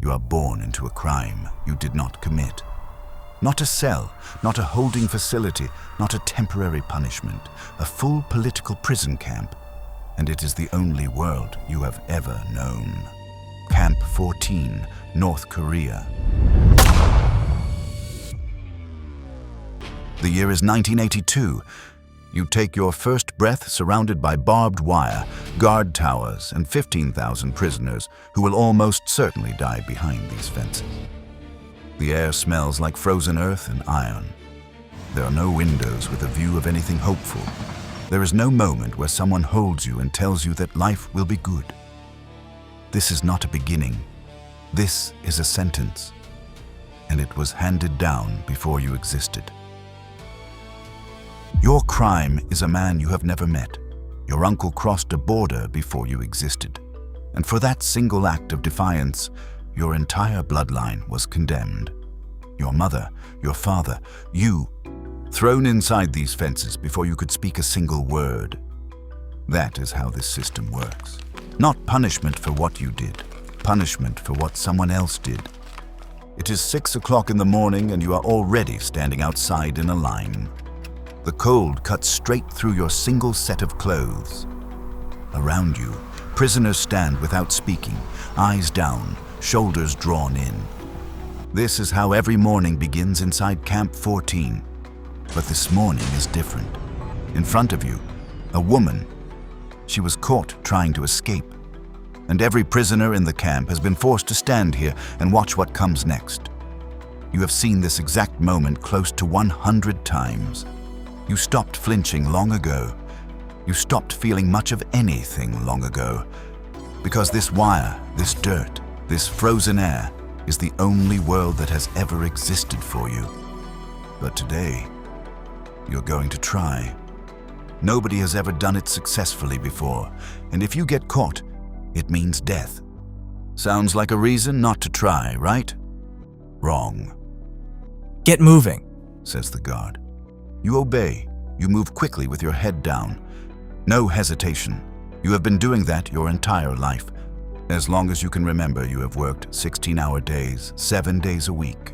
You are born into a crime you did not commit. Not a cell, not a holding facility, not a temporary punishment, a full political prison camp. And it is the only world you have ever known. Camp 14, North Korea. The year is 1982. You take your first breath surrounded by barbed wire, guard towers, and 15,000 prisoners who will almost certainly die behind these fences. The air smells like frozen earth and iron. There are no windows with a view of anything hopeful. There is no moment where someone holds you and tells you that life will be good. This is not a beginning. This is a sentence. And it was handed down before you existed. Your crime is a man you have never met. Your uncle crossed a border before you existed. And for that single act of defiance, your entire bloodline was condemned. Your mother, your father, you, thrown inside these fences before you could speak a single word. That is how this system works. Not punishment for what you did, punishment for what someone else did. It is 6 o'clock in the morning and you are already standing outside in a line. The cold cuts straight through your single set of clothes. Around you, prisoners stand without speaking, eyes down, shoulders drawn in. This is how every morning begins inside Camp 14. But this morning is different. In front of you, a woman. She was caught trying to escape. And every prisoner in the camp has been forced to stand here and watch what comes next. You have seen this exact moment close to 100 times. You stopped flinching long ago. You stopped feeling much of anything long ago. Because this wire, this dirt, this frozen air is the only world that has ever existed for you. But today, you're going to try. Nobody has ever done it successfully before, and if you get caught, it means death. Sounds like a reason not to try, right? Wrong. Get moving, says the guard. You obey. You move quickly with your head down. No hesitation. You have been doing that your entire life. As long as you can remember, you have worked 16-hour days, 7 days a week.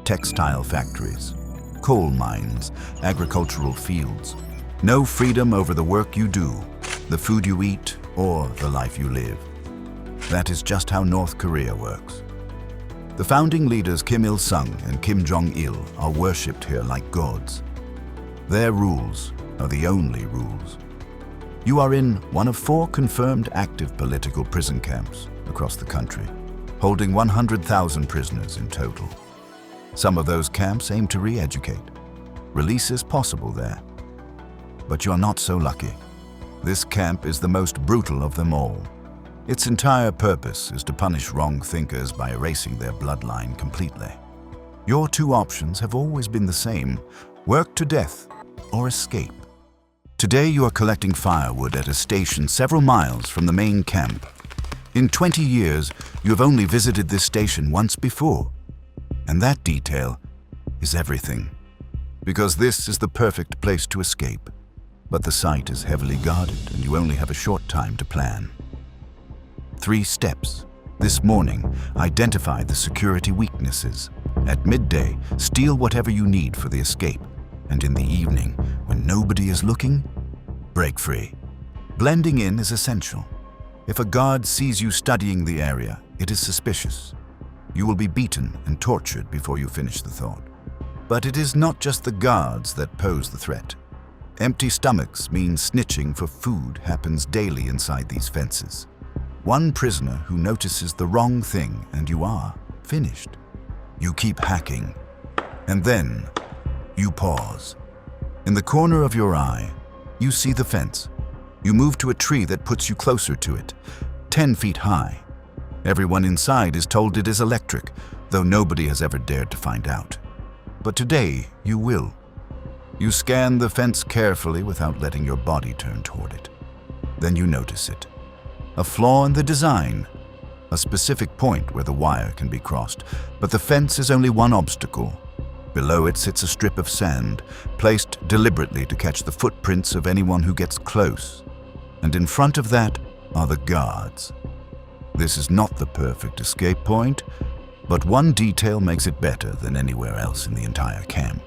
Textile factories, coal mines, agricultural fields. No freedom over the work you do, the food you eat, or the life you live. That is just how North Korea works. The founding leaders Kim Il-sung and Kim Jong-il are worshipped here like gods. Their rules are the only rules. You are in one of 4 confirmed active political prison camps across the country, holding 100,000 prisoners in total. Some of those camps aim to re-educate. Release is possible there. But you're not so lucky. This camp is the most brutal of them all. Its entire purpose is to punish wrong thinkers by erasing their bloodline completely. Your 2 options have always been the same: work to death or escape. Today you are collecting firewood at a station several miles from the main camp. In 20 years, you have only visited this station once before. And that detail is everything. Because this is the perfect place to escape. But the site is heavily guarded and you only have a short time to plan. 3 steps. This morning, identify the security weaknesses. At midday, steal whatever you need for the escape. And in the evening, when nobody is looking, break free. Blending in is essential. If a guard sees you studying the area, it is suspicious. You will be beaten and tortured before you finish the thought. But it is not just the guards that pose the threat. Empty stomachs mean snitching for food happens daily inside these fences. One prisoner who notices the wrong thing and you are finished. You keep hacking. And then you pause. In the corner of your eye, you see the fence. You move to a tree that puts you closer to it, 10 feet high. Everyone inside is told it is electric, though nobody has ever dared to find out. But today, you will. You scan the fence carefully without letting your body turn toward it. Then you notice it. A flaw in the design, a specific point where the wire can be crossed, but the fence is only one obstacle. Below it sits a strip of sand, placed deliberately to catch the footprints of anyone who gets close. And in front of that are the guards. This is not the perfect escape point, but one detail makes it better than anywhere else in the entire camp.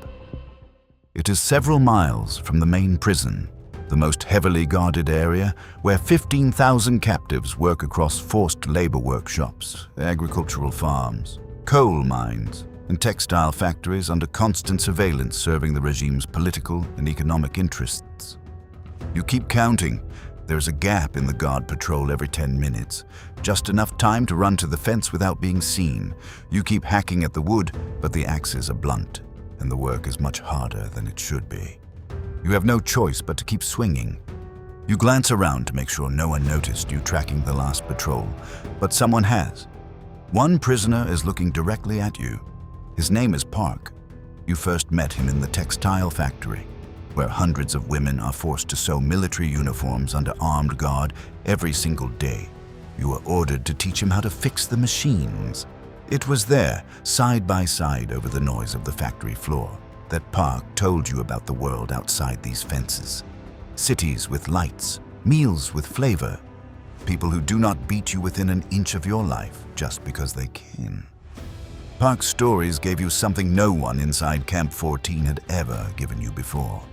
It is several miles from the main prison, the most heavily guarded area where 15,000 captives work across forced labor workshops, agricultural farms, coal mines, and textile factories under constant surveillance serving the regime's political and economic interests. You keep counting. There's a gap in the guard patrol every 10 minutes, just enough time to run to the fence without being seen. You keep hacking at the wood, but the axes are blunt, and the work is much harder than it should be. You have no choice but to keep swinging. You glance around to make sure no one noticed you tracking the last patrol, but someone has. One prisoner is looking directly at you. His name is Park. You first met him in the textile factory, where hundreds of women are forced to sew military uniforms under armed guard every single day. You were ordered to teach him how to fix the machines. It was there, side by side over the noise of the factory floor, that Park told you about the world outside these fences. Cities with lights, meals with flavor, people who do not beat you within an inch of your life just because they can. Park's stories gave you something no one inside Camp 14 had ever given you before.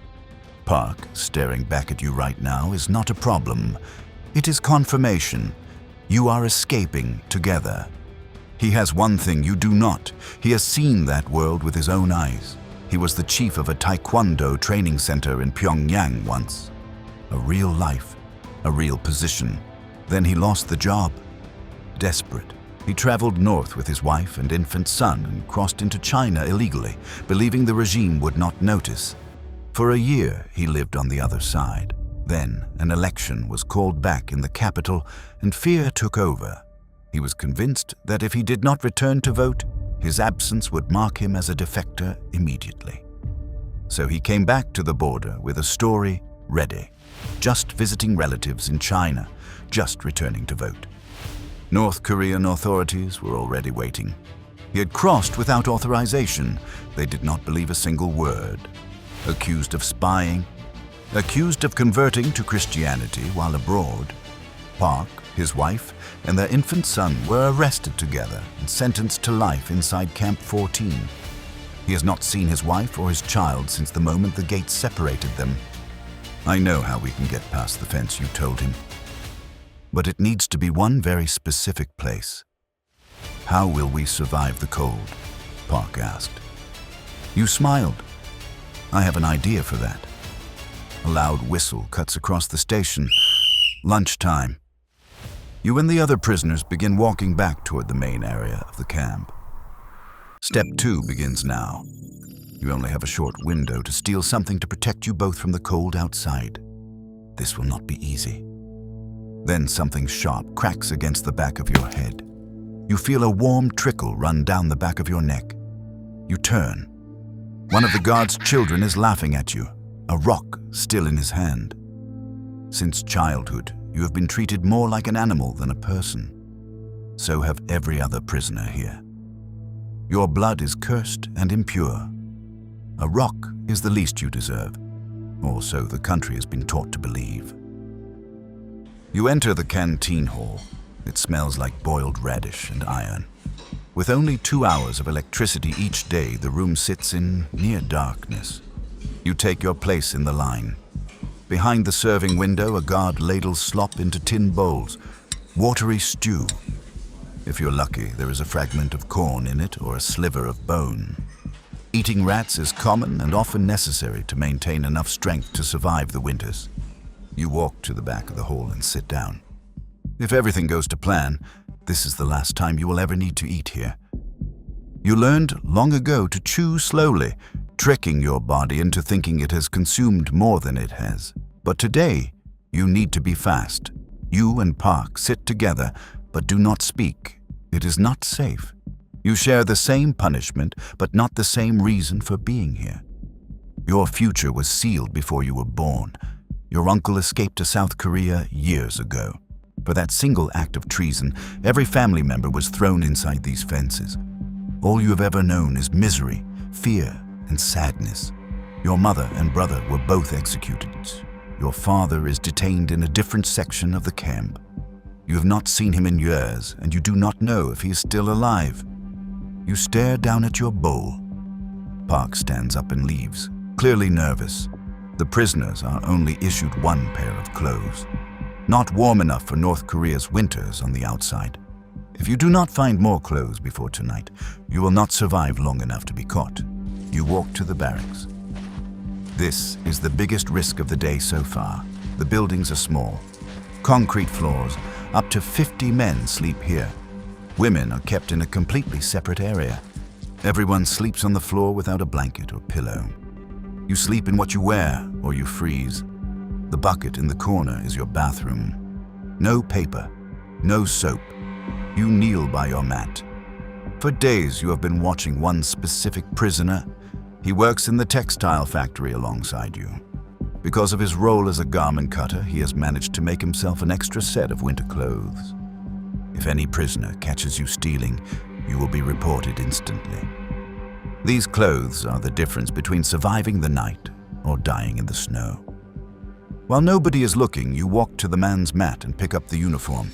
Park, staring back at you right now, is not a problem. It is confirmation. You are escaping together. He has one thing you do not. He has seen that world with his own eyes. He was the chief of a taekwondo training center in Pyongyang once. A real life, a real position. Then he lost the job. Desperate, he traveled north with his wife and infant son and crossed into China illegally, believing the regime would not notice. For a year, he lived on the other side. Then, an election was called back in the capital, and fear took over. He was convinced that if he did not return to vote, his absence would mark him as a defector immediately. So he came back to the border with a story ready, just visiting relatives in China, just returning to vote. North Korean authorities were already waiting. He had crossed without authorization. They did not believe a single word. Accused of spying, accused of converting to Christianity while abroad. Park, his wife, and their infant son were arrested together and sentenced to life inside Camp 14. He has not seen his wife or his child since the moment the gates separated them. I know how we can get past the fence, you told him. But it needs to be one very specific place. How will we survive the cold? Park asked. You smiled. I have an idea for that. A loud whistle cuts across the station. Lunchtime. You and the other prisoners begin walking back toward the main area of the camp. Step 2 begins now. You only have a short window to steal something to protect you both from the cold outside. This will not be easy. Then something sharp cracks against the back of your head. You feel a warm trickle run down the back of your neck. You turn. One of the guard's children is laughing at you, a rock still in his hand. Since childhood, you have been treated more like an animal than a person. So have every other prisoner here. Your blood is cursed and impure. A rock is the least you deserve, or so the country has been taught to believe. You enter the canteen hall. It smells like boiled radish and iron. With only 2 hours of electricity each day, the room sits in near darkness. You take your place in the line. Behind the serving window, a guard ladles slop into tin bowls, watery stew. If you're lucky, there is a fragment of corn in it or a sliver of bone. Eating rats is common and often necessary to maintain enough strength to survive the winters. You walk to the back of the hall and sit down. If everything goes to plan, this is the last time you will ever need to eat here. You learned long ago to chew slowly, tricking your body into thinking it has consumed more than it has. But today, you need to be fast. You and Park sit together, but do not speak. It is not safe. You share the same punishment, but not the same reason for being here. Your future was sealed before you were born. Your uncle escaped to South Korea years ago. For that single act of treason, every family member was thrown inside these fences. All you have ever known is misery, fear, and sadness. Your mother and brother were both executed. Your father is detained in a different section of the camp. You have not seen him in years, and you do not know if he is still alive. You stare down at your bowl. Park stands up and leaves, clearly nervous. The prisoners are only issued one pair of clothes. Not warm enough for North Korea's winters on the outside. If you do not find more clothes before tonight, you will not survive long enough to be caught. You walk to the barracks. This is the biggest risk of the day so far. The buildings are small. Concrete floors. Up to 50 men sleep here. Women are kept in a completely separate area. Everyone sleeps on the floor without a blanket or pillow. You sleep in what you wear or you freeze. The bucket in the corner is your bathroom. No paper, no soap. You kneel by your mat. For days you have been watching one specific prisoner. He works in the textile factory alongside you. Because of his role as a garment cutter, he has managed to make himself an extra set of winter clothes. If any prisoner catches you stealing, you will be reported instantly. These clothes are the difference between surviving the night or dying in the snow. While nobody is looking, you walk to the man's mat and pick up the uniform.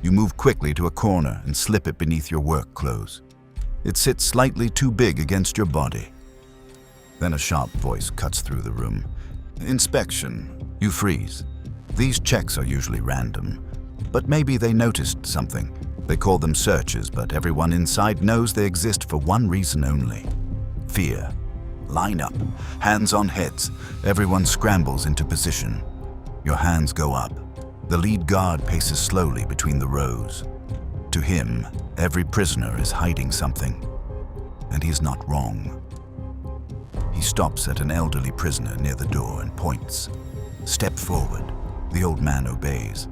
You move quickly to a corner and slip it beneath your work clothes. It sits slightly too big against your body. Then a sharp voice cuts through the room. Inspection. You freeze. These checks are usually random, but maybe they noticed something. They call them searches, but everyone inside knows they exist for one reason only: fear. Line up, hands on heads. Everyone scrambles into position. Your hands go up. The lead guard paces slowly between the rows. To him, every prisoner is hiding something, and he is not wrong. He stops at an elderly prisoner near the door and points. Step forward. The old man obeys.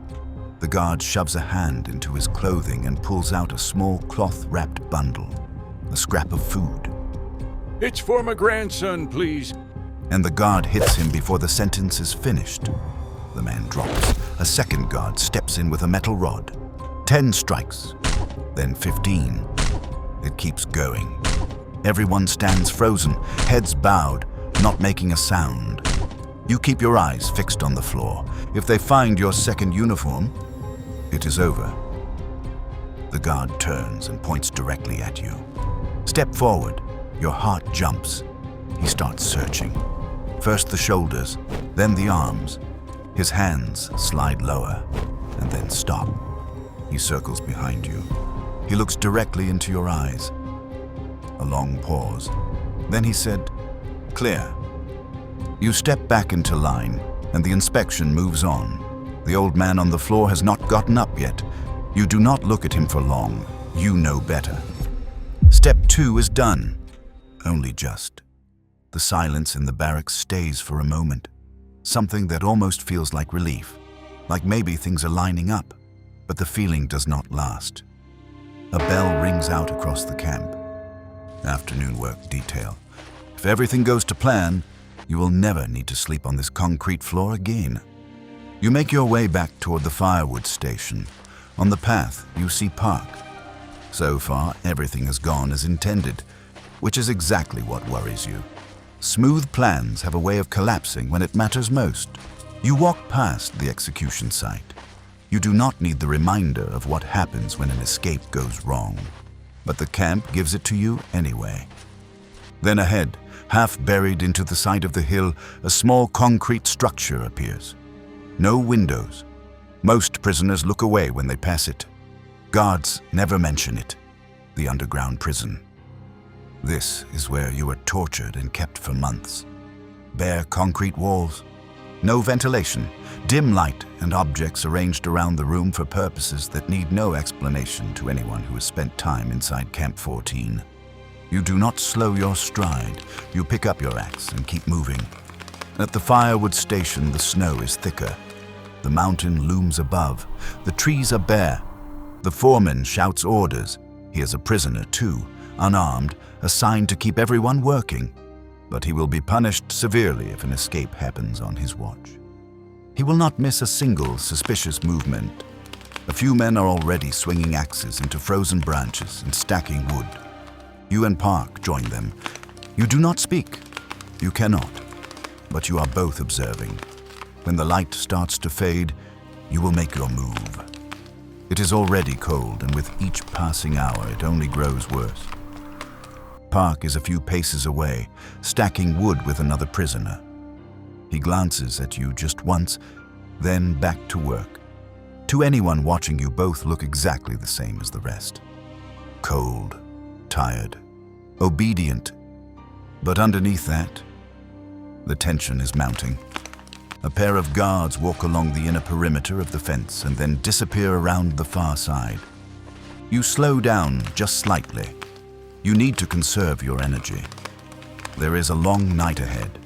The guard shoves a hand into his clothing and pulls out a small cloth-wrapped bundle, a scrap of food. It's for my grandson, please. And the guard hits him before the sentence is finished. The man drops. A second guard steps in with a metal rod. 10 strikes, then 15. It keeps going. Everyone stands frozen, heads bowed, not making a sound. You keep your eyes fixed on the floor. If they find your second uniform, it is over. The guard turns and points directly at you. Step forward. Your heart jumps. He starts searching. First the shoulders, then the arms. His hands slide lower and then stop. He circles behind you. He looks directly into your eyes. A long pause. Then he said, "Clear." You step back into line, and the inspection moves on. The old man on the floor has not gotten up yet. You do not look at him for long. You know better. Step 2 is done. Only just. The silence in the barracks stays for a moment. Something that almost feels like relief. Like maybe things are lining up, but the feeling does not last. A bell rings out across the camp. Afternoon work detail. If everything goes to plan, you will never need to sleep on this concrete floor again. You make your way back toward the firewood station. On the path, you see Park. So far, everything has gone as intended, which is exactly what worries you. Smooth plans have a way of collapsing when it matters most. You walk past the execution site. You do not need the reminder of what happens when an escape goes wrong, but the camp gives it to you anyway. Then ahead, half buried into the side of the hill, a small concrete structure appears. No windows. Most prisoners look away when they pass it. Guards never mention it. The underground prison. This is where you were tortured and kept for months. Bare concrete walls, no ventilation, dim light and objects arranged around the room for purposes that need no explanation to anyone who has spent time inside Camp 14. You do not slow your stride. You pick up your axe and keep moving. At the firewood station, the snow is thicker. The mountain looms above. The trees are bare. The foreman shouts orders. He is a prisoner too, unarmed, assigned to keep everyone working. But he will be punished severely if an escape happens on his watch. He will not miss a single suspicious movement. A few men are already swinging axes into frozen branches and stacking wood. You and Park join them. You do not speak. You cannot. But you are both observing. When the light starts to fade, you will make your move. It is already cold, and with each passing hour, it only grows worse. Park is a few paces away, stacking wood with another prisoner. He glances at you just once, then back to work. To anyone watching, you both look exactly the same as the rest. Cold, tired, obedient. But underneath that, the tension is mounting. A pair of guards walk along the inner perimeter of the fence and then disappear around the far side. You slow down just slightly. You need to conserve your energy. There is a long night ahead.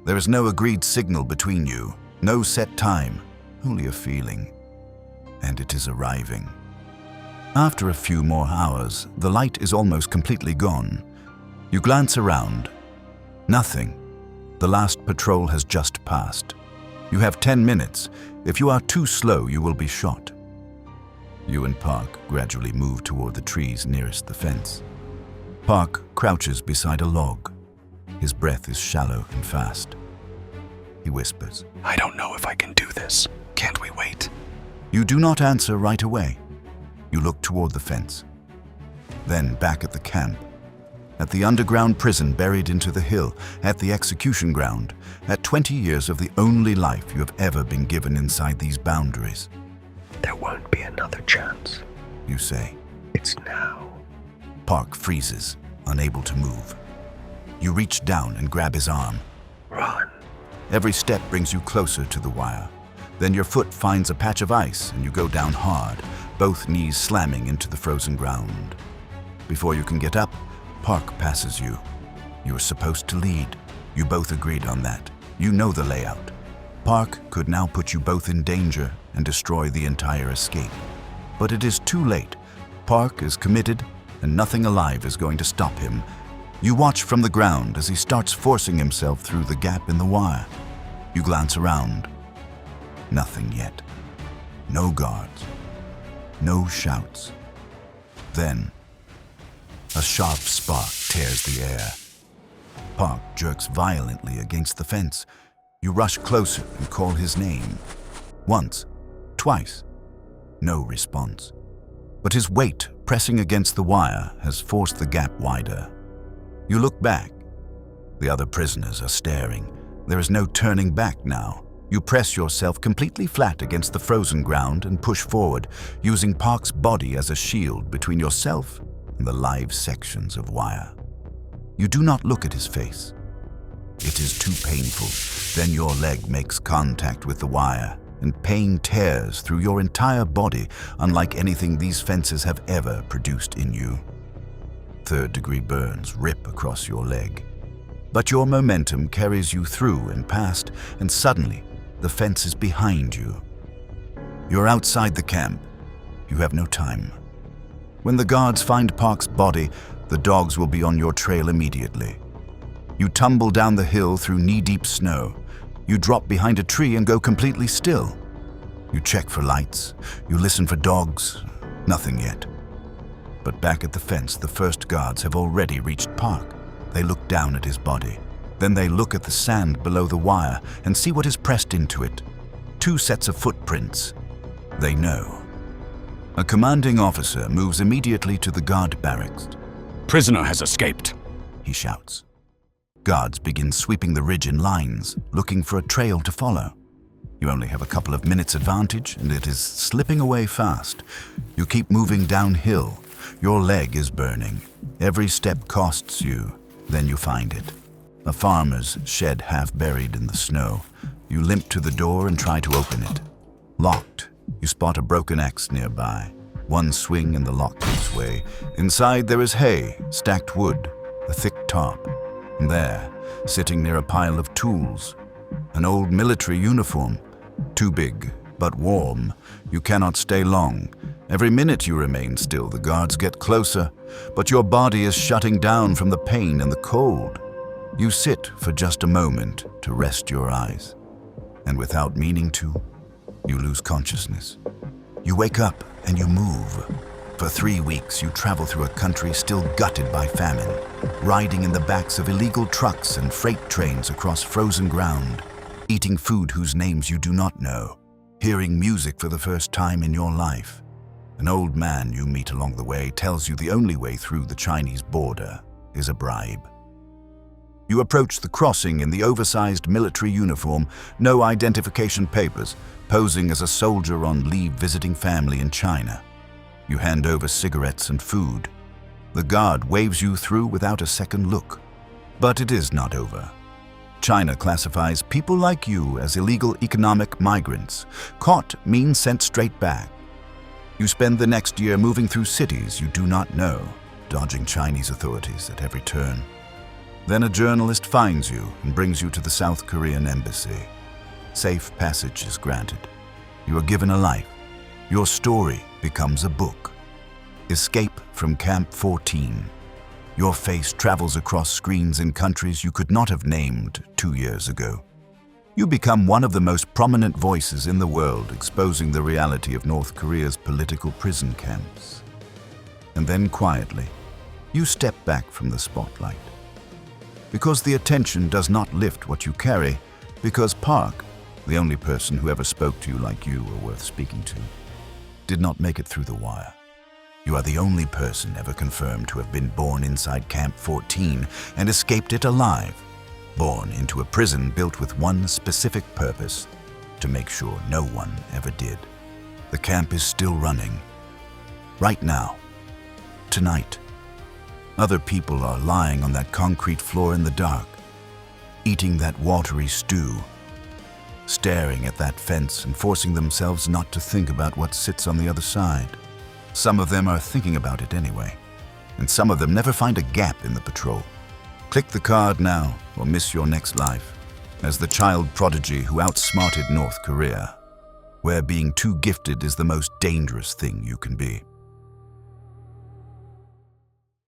There is no agreed signal between you, no set time, only a feeling. And it is arriving. After a few more hours, the light is almost completely gone. You glance around. Nothing. The last patrol has just passed. You have 10 minutes. If you are too slow, you will be shot. You and Park gradually move toward the trees nearest the fence. Park crouches beside a log. His breath is shallow and fast. He whispers, "I don't know if I can do this. Can't we wait?" You do not answer right away. You look toward the fence. Then back at the camp. At the underground prison buried into the hill, at the execution ground, at 20 years of the only life you have ever been given inside these boundaries. "There won't be another chance," you say. "It's now." Park freezes, unable to move. You reach down and grab his arm. "Run." Every step brings you closer to the wire. Then your foot finds a patch of ice and you go down hard, both knees slamming into the frozen ground. Before you can get up, Park passes you. You are supposed to lead. You both agreed on that. You know the layout. Park could now put you both in danger and destroy the entire escape. But it is too late. Park is committed, and nothing alive is going to stop him. You watch from the ground as he starts forcing himself through the gap in the wire. You glance around. Nothing yet. No guards. No shouts. Then, a sharp spark tears the air. Park jerks violently against the fence. You rush closer and call his name. Once, twice. No response. But his weight pressing against the wire has forced the gap wider. You look back. The other prisoners are staring. There is no turning back now. You press yourself completely flat against the frozen ground and push forward, using Park's body as a shield between yourself and the live sections of wire. You do not look at his face. It is too painful. Then your leg makes contact with the wire, and pain tears through your entire body, unlike anything these fences have ever produced in you. Third-degree burns rip across your leg. But your momentum carries you through and past, and suddenly, the fence is behind you. You're outside the camp. You have no time. When the guards find Park's body, the dogs will be on your trail immediately. You tumble down the hill through knee-deep snow. You drop behind a tree and go completely still. You check for lights. You listen for dogs. Nothing yet. But back at the fence, the first guards have already reached Park. They look down at his body. Then they look at the sand below the wire and see what is pressed into it. 2 sets of footprints. They know. A commanding officer moves immediately to the guard barracks. Prisoner has escaped, He shouts. Guards begin sweeping the ridge in lines, looking for a trail to follow. You only have a couple of minutes advantage, and it is slipping away fast. You keep moving downhill. Your leg is burning. Every step costs you. Then you find it. A farmer's shed half buried in the snow. You limp to the door and try to open it. Locked. You spot a broken axe nearby. One swing and the lock gives way. Inside there is hay, stacked wood, a thick tarp. And there, sitting near a pile of tools, an old military uniform. Too big, but warm. You cannot stay long. Every minute you remain still, the guards get closer, but your body is shutting down from the pain and the cold. You sit for just a moment to rest your eyes, and without meaning to, you lose consciousness. You wake up and you move. For 3 weeks, you travel through a country still gutted by famine, riding in the backs of illegal trucks and freight trains across frozen ground, eating food whose names you do not know, hearing music for the first time in your life. An old man you meet along the way tells you the only way through the Chinese border is a bribe. You approach the crossing in the oversized military uniform, no identification papers, posing as a soldier on leave visiting family in China. You hand over cigarettes and food. The guard waves you through without a second look. But it is not over. China classifies people like you as illegal economic migrants. Caught means sent straight back. You spend the next year moving through cities you do not know, dodging Chinese authorities at every turn. Then a journalist finds you and brings you to the South Korean embassy. Safe passage is granted. You are given a life. Your story becomes a book. Escape from Camp 14. Your face travels across screens in countries you could not have named 2 years ago. You become one of the most prominent voices in the world, exposing the reality of North Korea's political prison camps. And then quietly, you step back from the spotlight. Because the attention does not lift what you carry, because Park, the only person who ever spoke to you like you were worth speaking to, did not make it through the wire. You are the only person ever confirmed to have been born inside Camp 14 and escaped it alive, born into a prison built with one specific purpose, to make sure no one ever did. The camp is still running. Right now. Tonight. Other people are lying on that concrete floor in the dark, eating that watery stew, staring at that fence and forcing themselves not to think about what sits on the other side. Some of them are thinking about it anyway, and some of them never find a gap in the patrol. Click the card now or miss your next life, as the child prodigy who outsmarted North Korea, where being too gifted is the most dangerous thing you can be.